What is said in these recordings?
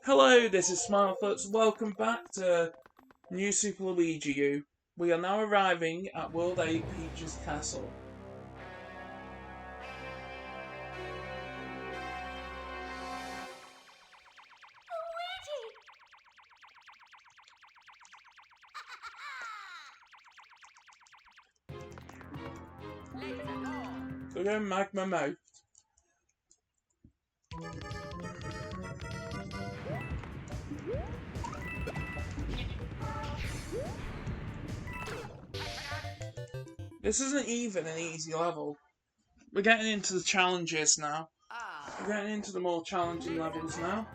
Hello, this is Smilerflips. Welcome back to new Super Luigi U. We are now arriving at World 8 Peach's Castle. So we're going magma mode. This isn't even an easy level. We're getting into the challenges now. We're getting into the more challenging levels now.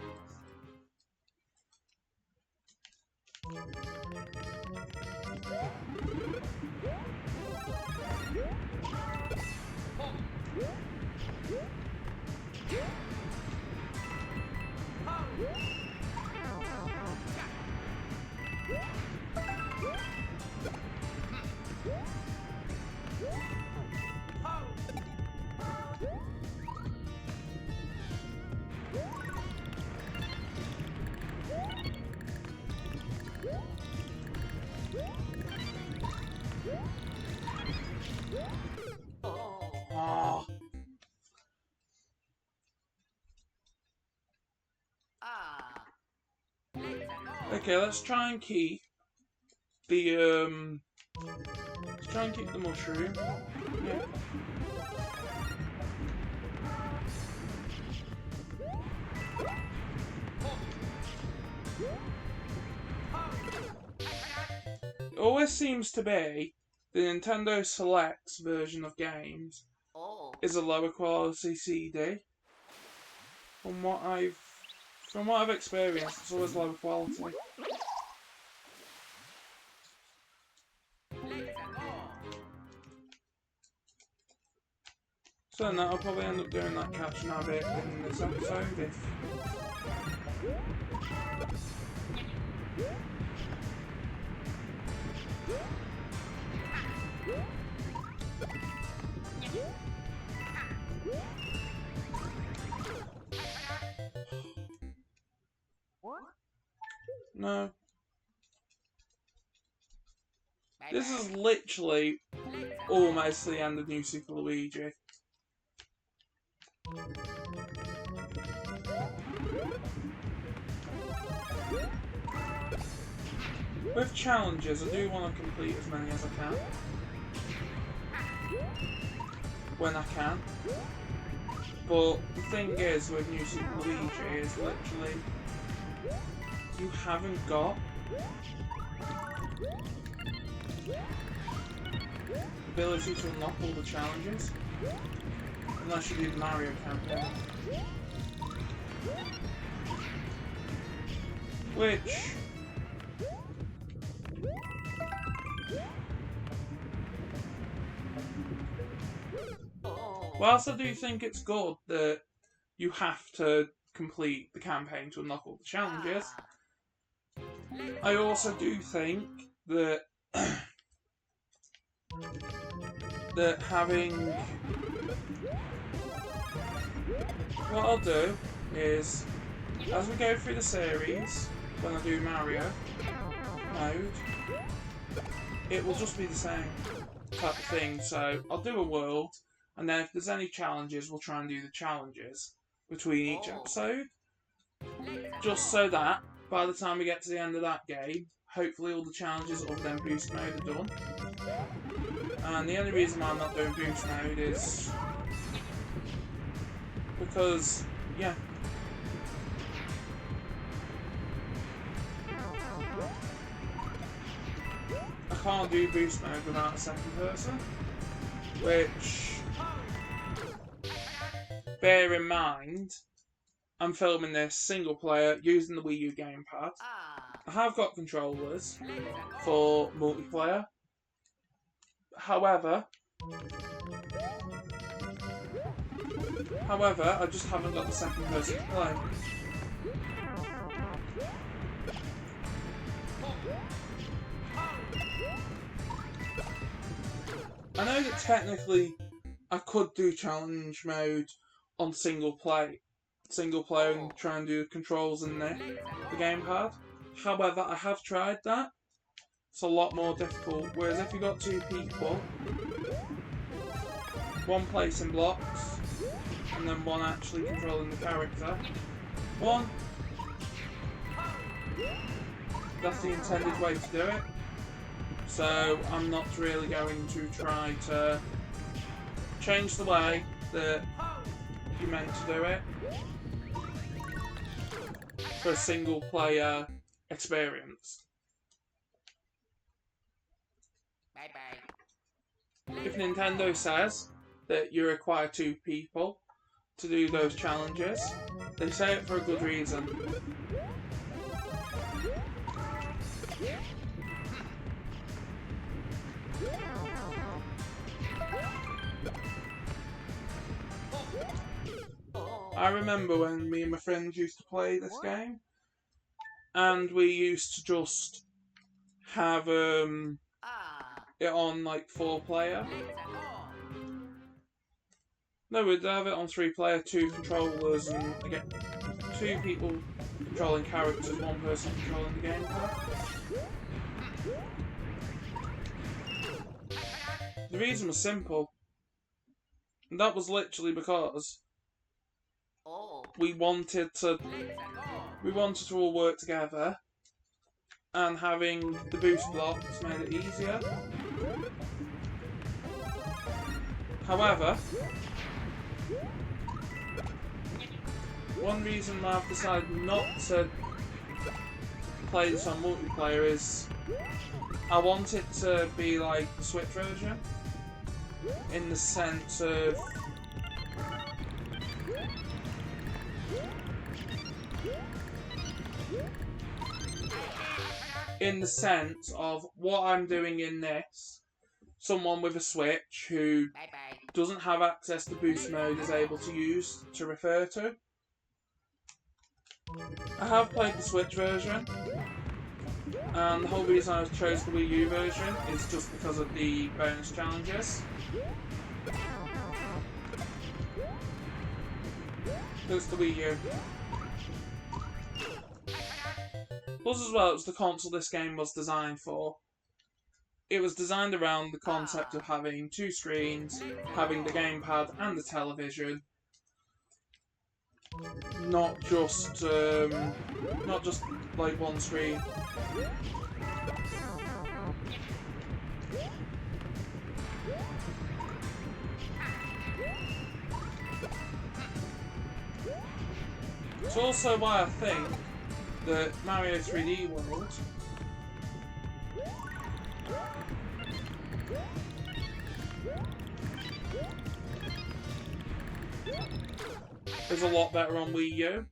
Okay, let's try and keep the mushroom. Yeah. It always seems to be the Nintendo Select's version of games is a lower quality CD. From what I've experienced, it's always lower quality. So then I'll probably end up doing that catching a bit in this episode if... No. This is literally almost the end of New Super Luigi. With challenges, I do want to complete as many as I can. When I can. But the thing is with New Super Luigi is literally you haven't got the ability to unlock all the challenges unless you do the Mario campaign. Which whilst I do think it's good that you have to complete the campaign to unlock all the challenges, I also do think that that having... What I'll do is, as we go through the series, when I do Mario mode, it will just be the same type of thing. So I'll do a world, and then if there's any challenges, we'll try and do the challenges between each episode. Just so that, by the time we get to the end of that game, hopefully all the challenges other than boost mode are done. And the only reason why I'm not doing boost mode is because, yeah. I can't do boost mode without a second person, which, bear in mind, I'm filming this single player using the Wii U gamepad. I have got controllers for multiplayer. However, I just haven't got the second person to play. I know that technically I could do challenge mode on single play, single player and try and do the controls in the gamepad. However, I have tried that. It's a lot more difficult. Whereas if you've got two people, one placing blocks, and then one actually controlling the character. One, that's the intended way to do it. So I'm not really going to try to change the way that you're meant to do it for a single player experience. If Nintendo says that you require two people to do those challenges, they say it for a good reason. I remember when me and my friends used to play this game, and we used to just have it on like 4-player. No, we'd have it on 3-player, 2 controllers, and again, 2 people controlling characters, 1 person controlling the gamepad. The reason was simple, and that was literally because we wanted to all work together, and having the boost blocks made it easier. However, one reason why I've decided not to play this on multiplayer is I want it to be like the Switch version, in the sense of what I'm doing in this, someone with a Switch who doesn't have access to boost mode is able to use to refer to. I have played the Switch version, and the whole reason I chose the Wii U version is just because of the bonus challenges. It's the Wii U. Plus as well, it was the console this game was designed for. It was designed around the concept of having 2 screens, having the gamepad and the television. Not just like 1 screen. It's also why I think that Mario 3D World is a lot better on Wii U,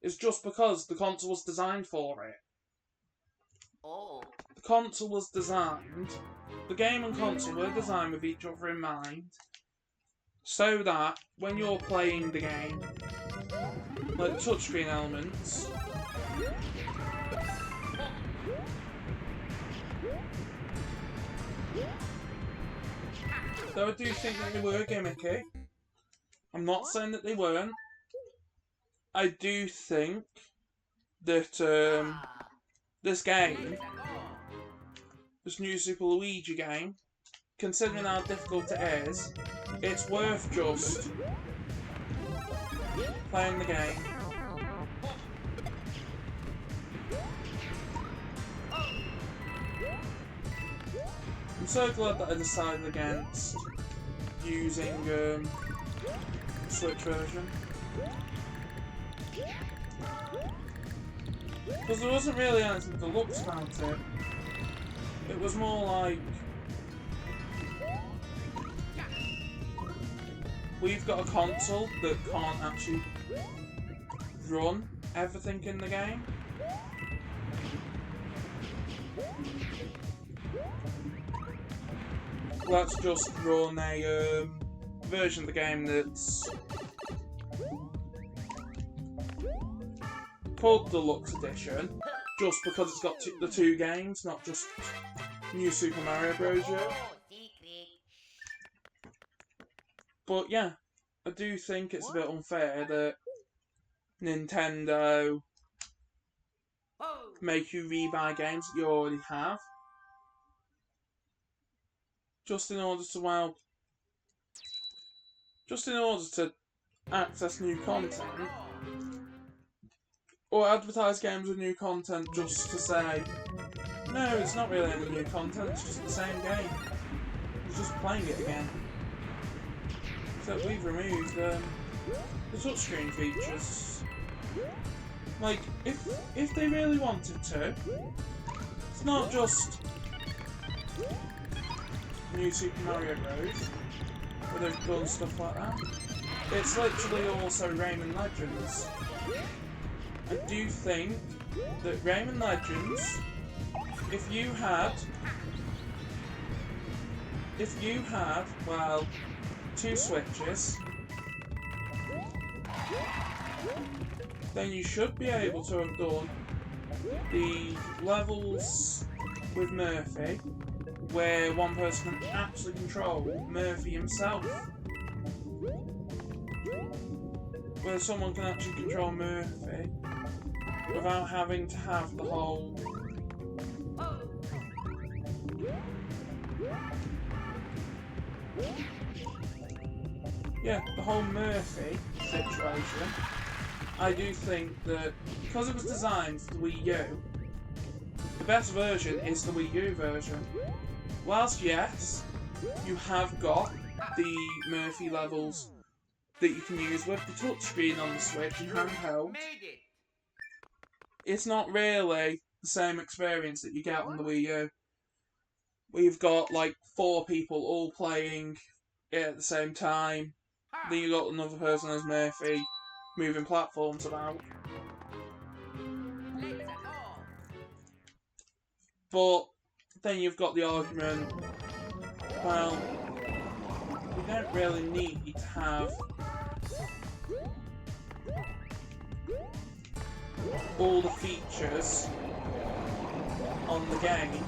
is just because the console was designed for it. The console was designed, the game and console were designed with each other in mind, so that when you're playing the game, like the touchscreen elements, though I do think that they were gimmicky, I'm not saying that they weren't. I do think that this game, this new Super Luigi game, considering how difficult it is, it's worth just playing the game. I'm so glad that I decided against using Switch version. Because there wasn't really anything to look about it. It was more like, we've got a console that can't actually run everything in the game. Let's just run a version of the game that's called Deluxe Edition, just because it's got the 2 games, not just New Super Mario Bros. U. But yeah, I do think it's a bit unfair that Nintendo make you rebuy games that you already have, just in order to access new content, or advertise games with new content just to say, no, it's not really any new content, it's just the same game. You're just playing it again. So we've removed the touchscreen features. Like, if they really wanted to, it's not just New Super Mario Bros. Where they've done stuff like that. It's literally also Rayman Legends. I do think that Rayman Legends, if you had, well, 2 Switches, then you should be able to have done the levels with Murphy, where one person can actually control Murphy himself. Where someone can actually control Murphy without having to have the whole... Yeah, the whole Murphy situation. I do think that, because it was designed for the Wii U, the best version is the Wii U version. Whilst, yes, you have got the Murphy levels that you can use with the touchscreen on the Switch and handheld, it's not really the same experience that you get on the Wii U. We've got like 4 people all playing it at the same time. Then you got another person as Murphy moving platforms about. But then you've got the argument, well, you don't really need to have all the features on the game,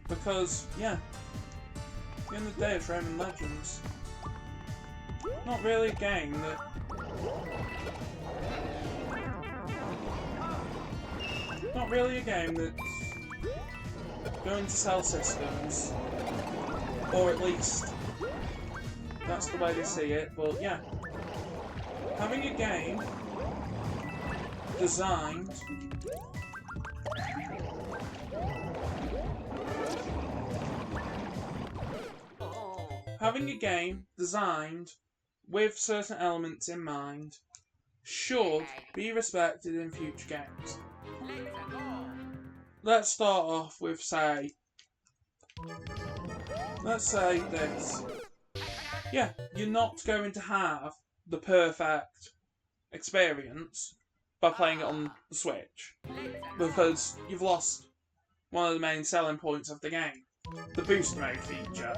because, yeah, at the end of the day it's Rayman Legends. Not really a game that... Not really a game that's going to sell systems, or at least that's the way they see it, but yeah. Having a game designed with certain elements in mind should be respected in future games. Let's start off with, let's say this. Yeah, you're not going to have the perfect experience by playing it on the Switch, because you've lost one of the main selling points of the game, the boost mode feature.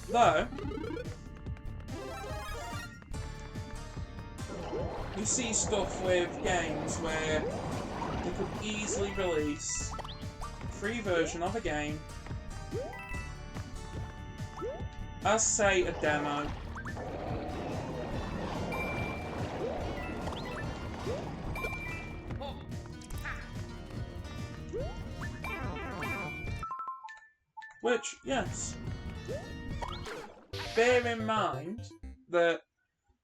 Though, you see stuff with games where they could easily release a free version of a game as, say, a demo. Which, yes, bear in mind that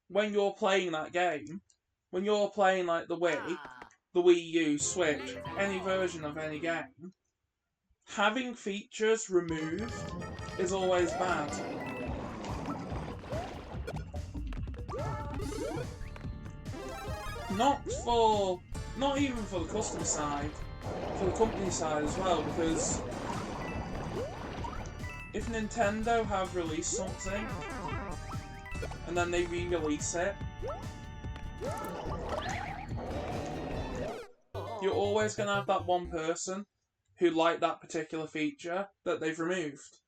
when you're playing that game, when you're playing like the Wii U, Switch, any version of any game, having features removed is always bad. Not even for the customer side, for the company side as well, because if Nintendo have released something and then they re-release it, you're always going to have that one person who liked that particular feature that they've removed.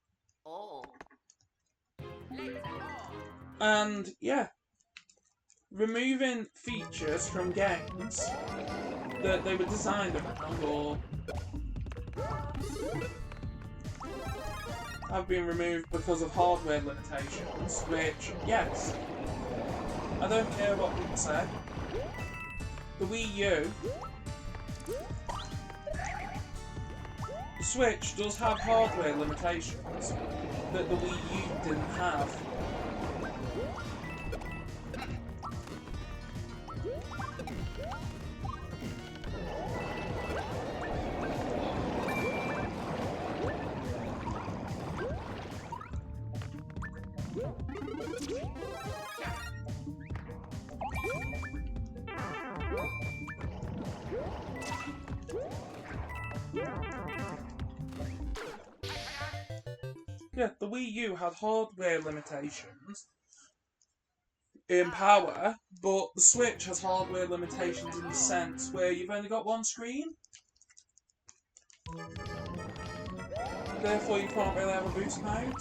And yeah, removing features from games that they were designed around, or have been removed because of hardware limitations, which, yes, I don't care what people say. The Wii U, the Switch does have hardware limitations that the Wii U didn't have. Yeah, the Wii U had hardware limitations in power, but the Switch has hardware limitations in the sense where you've only got one screen. Therefore, you can't really have a boost mode.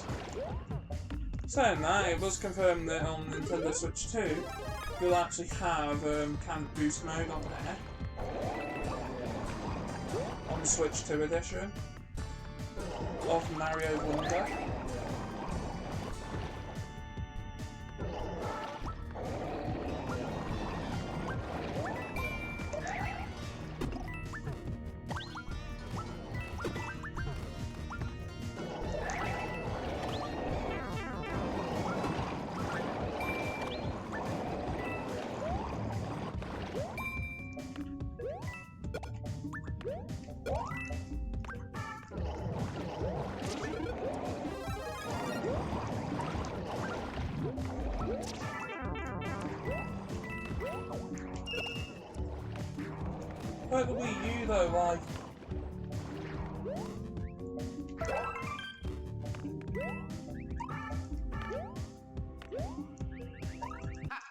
Saying that, it was confirmed that on Nintendo Switch 2, you'll actually have kind of boost mode on there. On the Switch 2 edition of Mario Wonder. Like the Wii U though, like...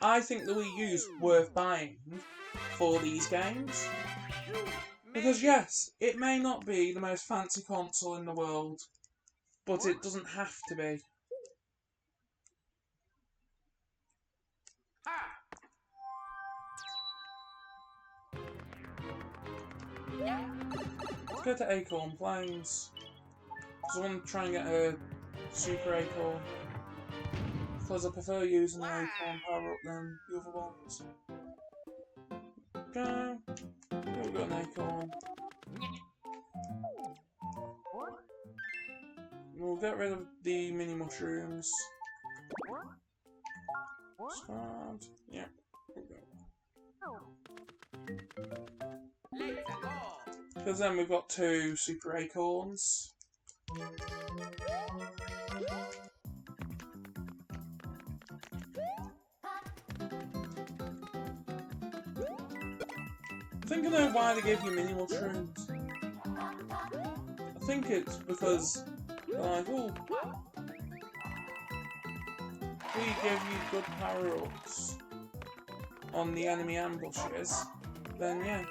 I think the Wii U's worth buying for these games. Because yes, it may not be the most fancy console in the world, but it doesn't have to be. Let's go to Acorn Plains. Because I want to try and get a Super Acorn. Because I prefer using the Acorn power up than the other ones. Okay. We've got an Acorn. We'll get rid of the mini mushrooms. Squad. Yeah. Because then we've got 2 Super Acorns. I think I know why they gave you mini mushrooms. I think it's because they're like, oh, we give you good power-ups on the enemy ambushes, then yeah.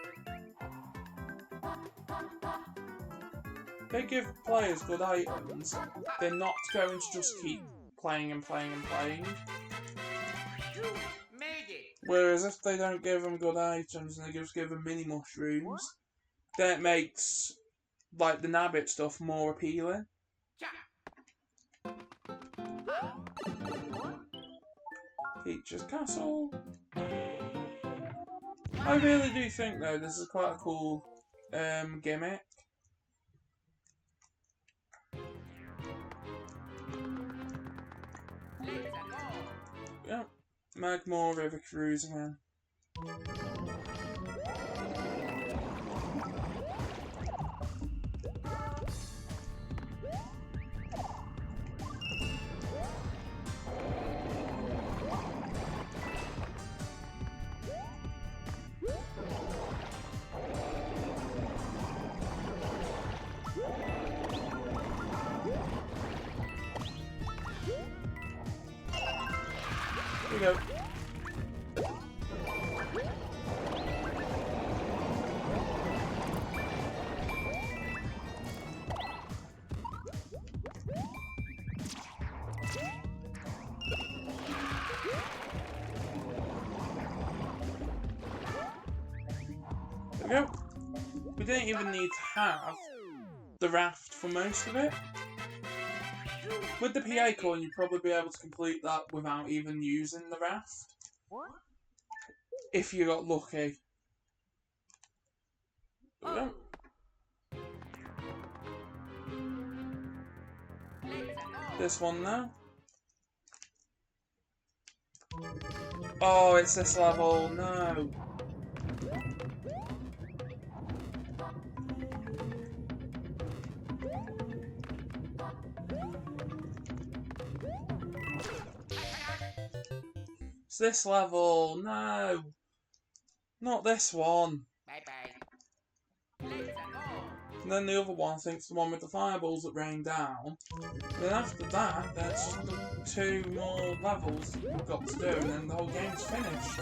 They give players good items, they're not going to just keep playing and playing and playing. Whereas if they don't give them good items and they just give them mini mushrooms, then it makes like the Nabbit stuff more appealing. Peach's Castle. I really do think though this is quite a cool gimmick. Yeah, Magmore River Cruise again. Here we go. There we go. We didn't even need to have the raft for most of it. With the PA coin, you'd probably be able to complete that without even using the raft. If you got lucky. But we don't. This one now. Oh, it's this level. No. It's this level. No. Not this one. And then the other one, I think, is the one with the fireballs that rain down. And then after that, there's just the 2 more levels that we've got to do, and then the whole game's finished.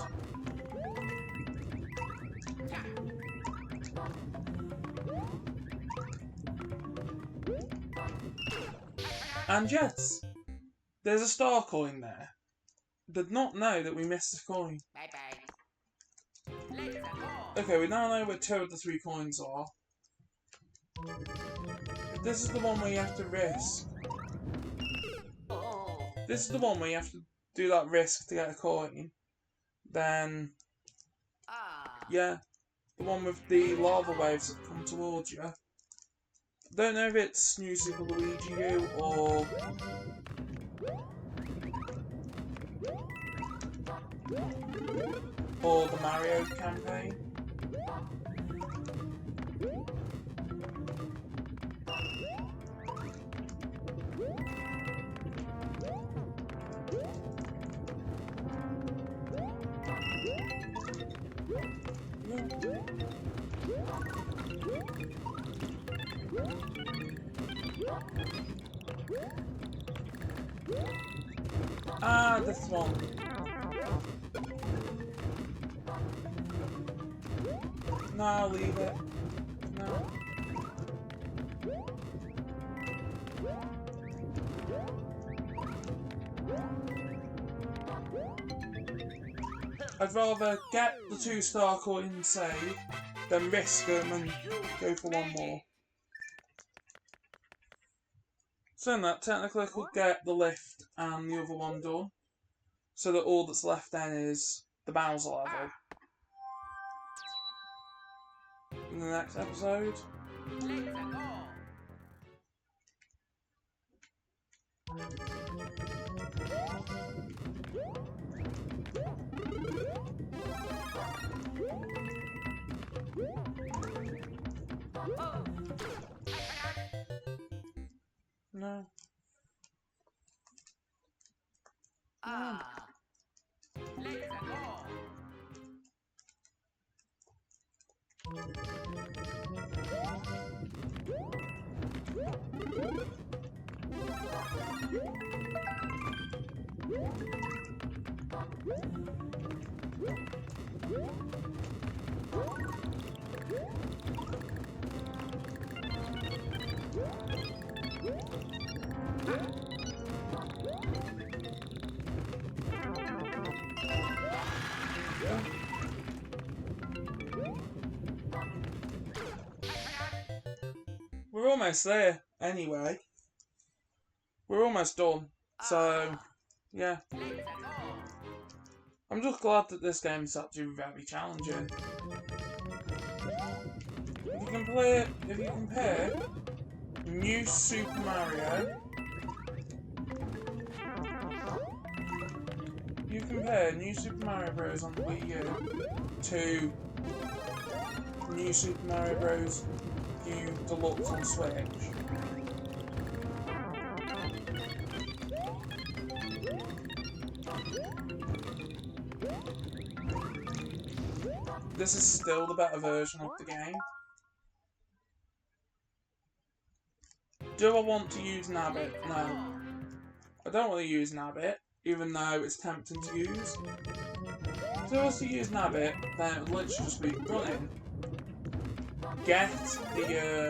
And yes, there's a star coin there. Did not know that we missed a coin. Okay, we now know where 2 of the 3 coins are. This is the one where you have to risk. This is the one where you have to do that risk to get a coin. Then, yeah, the one with the lava waves that come towards you. I don't know if it's New Super Luigi U or the Mario campaign. Ah, this one. No, leave it. No. I'd rather get the 2 star coins saved than risk them and go for one more. So in that, technically I could get the lift and the other one done, so that all that's left then is the Bowser level. In the next episode. No. No. We're almost there, anyway. We're almost done. So, yeah. I'm just glad that this game is actually very challenging. If you compare New Super Mario, you compare New Super Mario Bros. On the Wii U to New Super Mario Bros. U Deluxe on Switch. This is still the better version of the game. Do I want to use Nabbit? No. I don't want to use Nabbit, even though it's tempting to use. If I was to use Nabbit, then it would literally just be running. Get the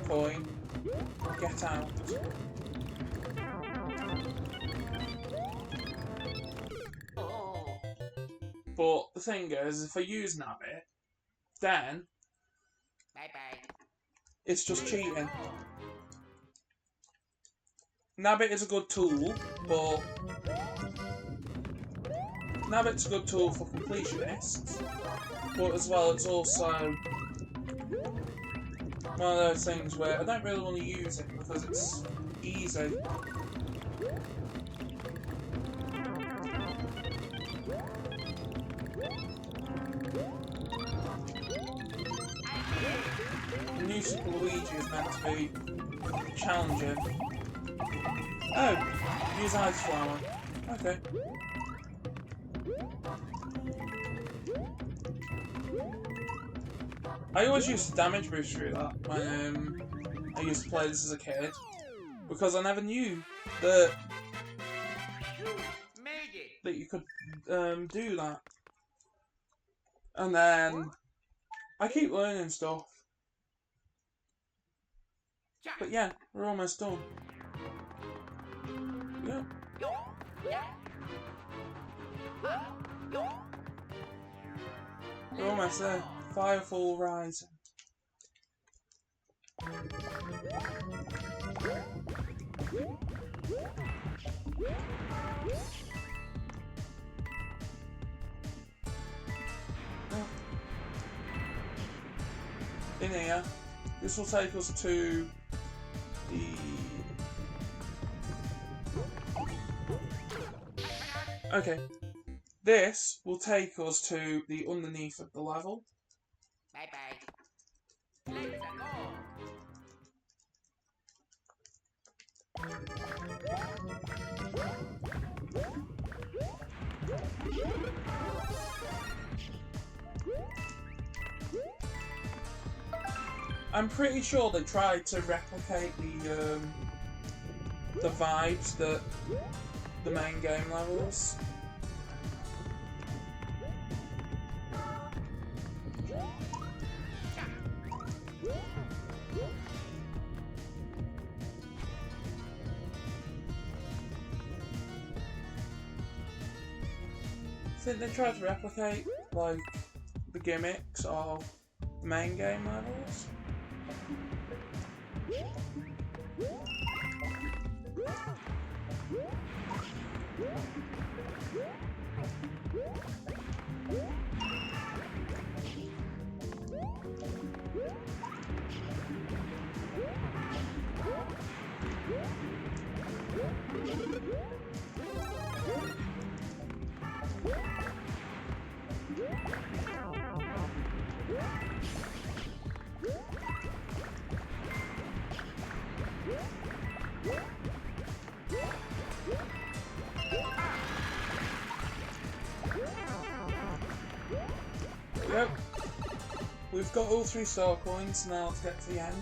coin, get out. But the thing is, if I use Nabbit, then it's just cheating. Nabbit is a good tool, but Nabbit's a good tool for completionists, but as well it's also one of those things where I don't really want to use it because it's easy. The new Super Luigi is meant to be challenging. Oh, use Ice Flower. Okay. I always used to damage boost through that when I used to play this as a kid, because I never knew that you could do that. And then I keep learning stuff. But yeah, we're almost done. Yeah. We're almost there. Firefall Rising. In here, this will take us to the... Okay. This will take us to the underneath of the level. Bye bye. Let's go. I'm pretty sure they tried to replicate the vibes that the main game levels. I think they tried to replicate, like, the gimmicks of the main game levels. Yep. We've got all 3 star coins now to get to the end.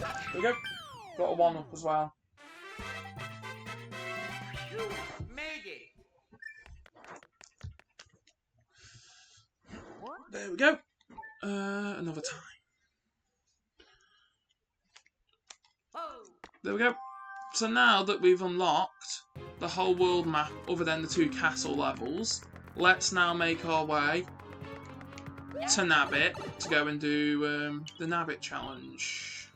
There we go. Got a 1-up as well. You made it. There we go. Another time. Oh. There we go. So now that we've unlocked the whole world map other than the 2 castle levels, let's now make our way to Nabbit to go and do the Nabbit challenge.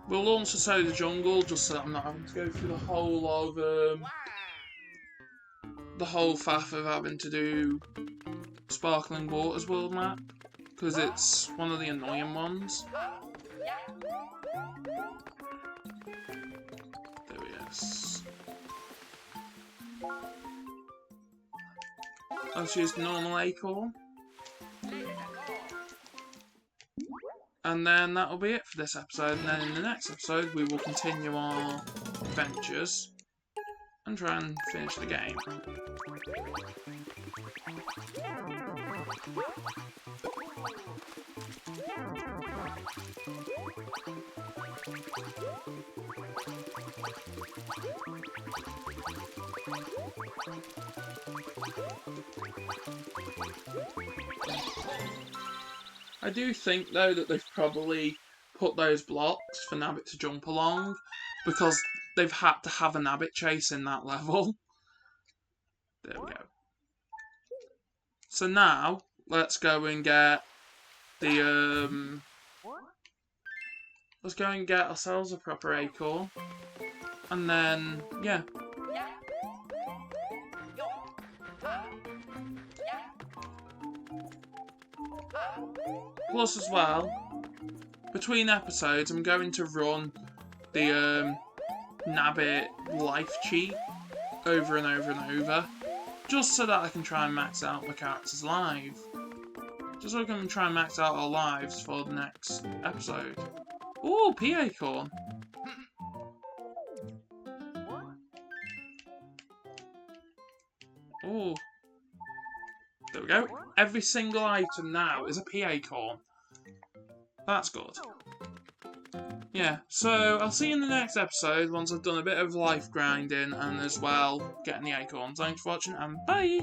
We'll launch the Soda Jungle just so that I'm not having to go through the whole of the whole faff of having to do Sparkling Waters world map, because it's one of the annoying ones. There we go. Let's use the normal acorn. And then that'll be it for this episode, and then in the next episode we will continue our adventures and try and finish the game. I do think, though, that they've probably put those blocks for Nabbit to jump along, because they've had to have a Nabbit chase in that level. There we go. So now, let's go and get the, let's go and get ourselves a proper acorn. And then, yeah. Plus as well, between episodes, I'm going to run the, Nabbit life cheat over and over and over. Just so that I can try and max out my characters live. Just so I can try and max out our lives for the next episode. Ooh, pea acorn. Ooh. There we go. Every single item now is a pea acorn. That's good. Yeah, so I'll see you in the next episode once I've done a bit of life grinding and as well getting the acorns. Thanks for watching and bye!